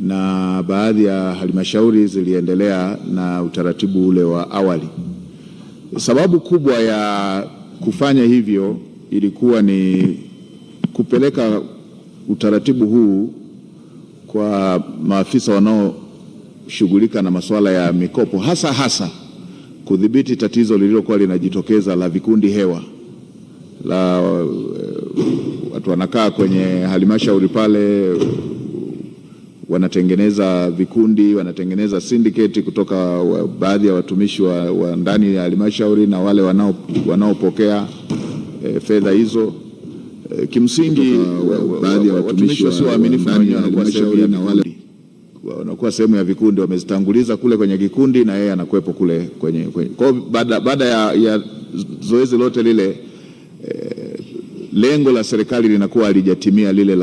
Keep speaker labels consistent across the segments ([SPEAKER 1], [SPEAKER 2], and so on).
[SPEAKER 1] na baadhi ya halmashauri ziliendelea na utaratibu ule wa awali. Sababu kubwa ya kufanya hivyo ilikuwa ni kupeleka utaratibu huu kwa maafisa wanaoshughulika na masuala ya mikopo, hasa kudhibiti tatizo lililokuwa linajitokeza la vikundi hewa, la watu wanakaa kwenye halmashauri pale, wanatengeneza vikundi, wanatengeneza syndicate kutoka baadhi ya watumishi wa ndani ya halmashauri na wale wanaopokea fedha hizo. Kimsingi baadhi ya watumishi wasio waaminifu wenyewe wanakuwa sehemu ya vikundi, wamezitanguliza kule kwenye kikundi na yeye anakuepo kule kwenye. Kwa baada ya zoezi lote lile, lengo la serikali linakuwa halijatimia, lile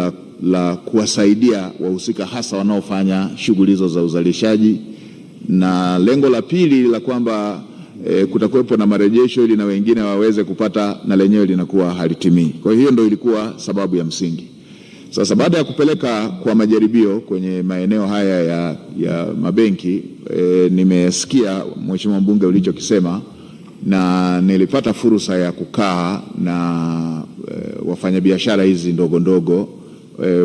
[SPEAKER 1] la kuwasaidia wahusika hasa wanaofanya shughuli hizo za uzalishaji, na lengo la pili la kwamba kutakuwepo na marejesho ili na wengine waweze kupata, na lenyewe linakuwa halitimii. Kwa hiyo ndio ilikuwa sababu ya msingi. Sasa baada ya kupeleka kwa majaribio kwenye maeneo haya ya mabenki, nimesikia Mheshimiwa Mbunge ulichokisema, na nilipata fursa ya kukaa na wafanyabiashara hizi ndogo ndogo,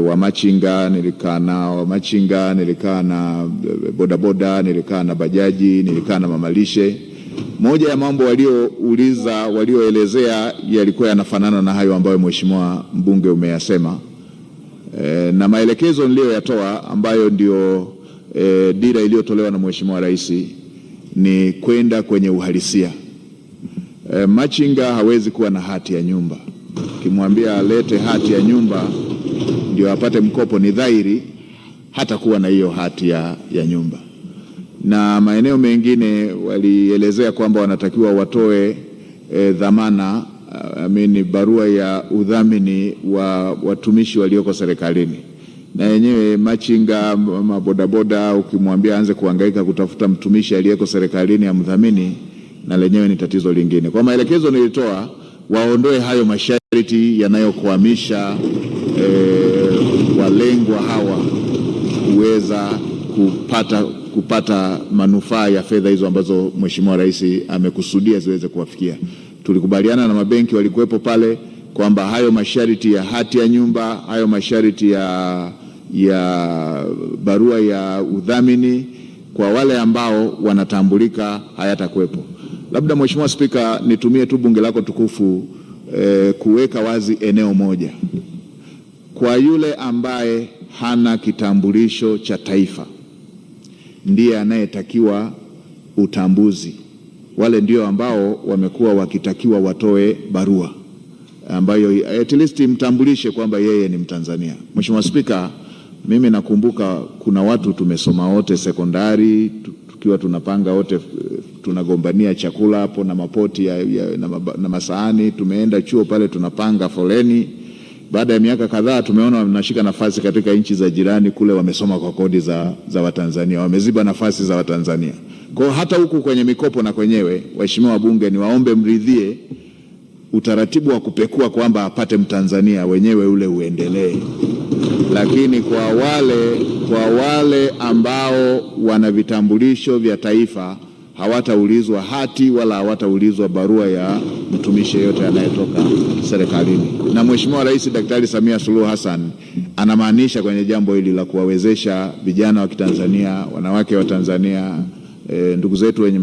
[SPEAKER 1] wamachinga, nilikaa na wamachinga, nilikaa na bodaboda, nilikaa na bajaji, nilikaa na mamalishe. Moja ya mambo walioelezea yalikuwa yanafanana na hayo ambayo Mheshimiwa Mbunge umeyasema, na maelekezo niliyoyatoa ambayo ndio dira iliyotolewa na Mheshimiwa Rais ni kwenda kwenye uhalisia. Machinga hawezi kuwa na hati ya nyumba. Ukimwambia alete hati ya nyumba ndio apate mkopo, ni dhahiri hata kuwa na hiyo hati ya nyumba. Na maeneo mengine walielezea kwamba wanatakiwa watoe dhamana, barua ya udhamini wa watumishi walioko serikalini. Na yenyewe machinga, mabodaboda, ukimwambia anze kuhangaika kutafuta mtumishi aliyeko serikalini ya mdhamini, na lenyewe ni tatizo lingine. Kwa maelekezo nilitoa, waondoe hayo masharti yanayokwamisha walengwa hawa kuweza kupata manufaa ya fedha hizo ambazo Mheshimiwa Rais amekusudia ziweze kuwafikia. Tulikubaliana na mabenki walikuwepo pale kwamba hayo masharti ya hati ya nyumba, hayo masharti ya barua ya udhamini kwa wale ambao wanatambulika hayatakuwepo. Labda Mheshimiwa Spika, nitumie tu bunge lako tukufu kuweka wazi eneo moja. Kwa yule ambaye hana kitambulisho cha taifa ndiye anayetakiwa utambuzi. Wale ndio ambao wamekuwa wakitakiwa watoe barua ambayo at least mtambulishe kwamba yeye ni Mtanzania. Mheshimiwa Spika, mimi nakumbuka kuna watu tumesoma wote sekondari, tukiwa tunapanga wote, tunagombania chakula hapo na mapoti na masahani. Tumeenda chuo pale tunapanga foleni. Baada ya miaka kadhaa tumeona wanashika nafasi katika nchi za jirani kule, wamesoma kwa kodi za Watanzania, wameziba nafasi za Watanzania. Kwa hata huku kwenye mikopo na kwenyewe, waheshimiwa wabunge, ni waombe mridhie utaratibu wa kupekua kwamba apate Mtanzania wenyewe ule uendelee. Lakini kwa wale ambao wana vitambulisho vya taifa hawataulizwa hati wala hawataulizwa barua ya mtumishi yeyote anayetoka serikalini. Na Mheshimiwa Rais Daktari Samia Suluhu Hassan anamaanisha kwenye jambo hili la kuwawezesha vijana wa Kitanzania, wanawake wa Tanzania, ndugu zetu wenye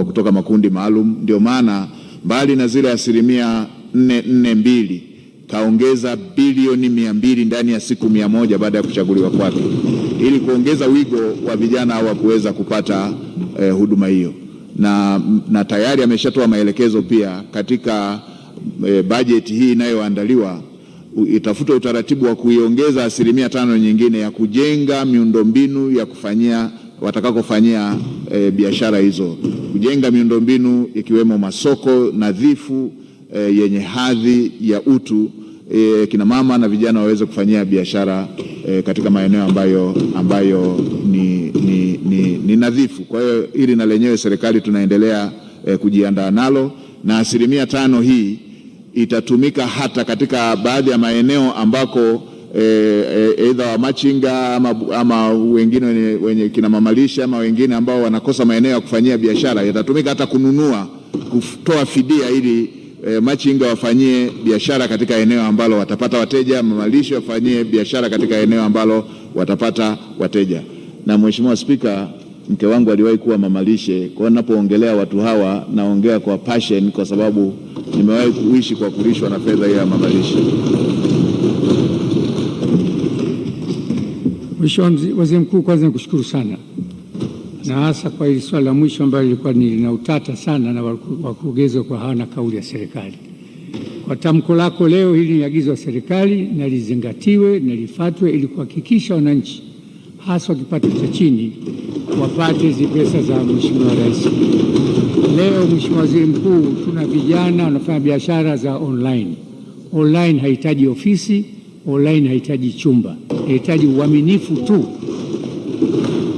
[SPEAKER 1] kutoka makundi maalum. Ndio maana mbali na zile 442 kaongeza bilioni 200 ndani ya siku 100 baada ya kuchaguliwa kwake, ili kuongeza wigo wa vijana hawa kuweza kupata huduma hiyo. Na tayari ameshatoa maelekezo pia katika bajeti hii inayoandaliwa, itafuta utaratibu wa kuiongeza 5% nyingine ya kujenga miundombinu ya kufanyia watakakofanyia biashara hizo, kujenga miundombinu ikiwemo masoko nadhifu yenye hadhi ya utu, kina mama na vijana waweze kufanyia biashara katika maeneo ambayo ni nadhifu. Kwa hiyo hili na lenyewe serikali tunaendelea kujiandaa nalo, na 5% hii itatumika hata katika baadhi ya maeneo ambako aidha wa machinga ama wengine wenye kina mamalisha ama wengine ambao wanakosa maeneo ya kufanyia biashara, yatatumika hata kutoa fidia ili machinga wafanyie biashara katika eneo ambalo watapata wateja, mamalisha wafanyie biashara katika eneo ambalo watapata wateja. Na Mheshimiwa Spika, mke wangu aliwahi kuwa mamalishe, kwa hiyo ninapoongelea watu hawa naongea kwa passion kwa sababu nimewahi kuishi kwa kulishwa na fedha ya mamalishe.
[SPEAKER 2] Mheshimiwa Waziri Mkuu, kwanza nikushukuru sana, na hasa kwa hili swala la mwisho ambalo lilikuwa lina utata sana na wakurugenzi kwa hawana kauli ya serikali. Kwa tamko lako leo, hili ni agizo la serikali na lizingatiwe na lifuatwe ili kuhakikisha wananchi hasa wa kipato cha chini wapate hizi pesa za Mheshimiwa Rais. Leo Mheshimiwa Waziri Mkuu, tuna vijana wanafanya biashara za online. Online haihitaji ofisi, online haihitaji chumba, inahitaji uaminifu tu.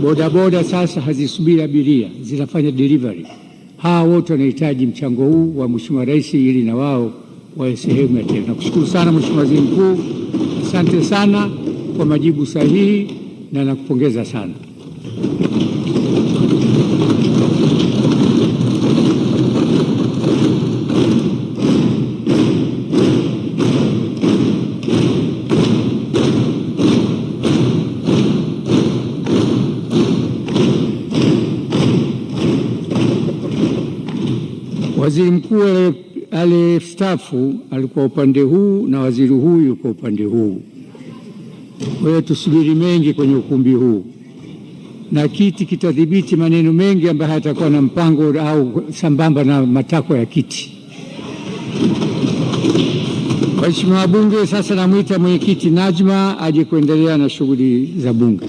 [SPEAKER 2] Bodaboda sasa hazisubiri abiria, zinafanya delivery. Hawa wote wanahitaji mchango huu wa Mheshimiwa Rais ili na wao wawe sehemu ya tena. Nakushukuru sana Mheshimiwa Waziri Mkuu, asante sana kwa majibu sahihi na nakupongeza sana. Waziri mkuu aliyestaafu alikuwa upande huu na waziri huyu yuko upande huu. Kwa hiyo tusubiri mengi kwenye ukumbi huu, na kiti kitadhibiti maneno mengi ambayo hayatakuwa na mpango au sambamba na matakwa ya kiti. Waheshimiwa wabunge, sasa namwita mwenyekiti Najma aje kuendelea na shughuli za bunge.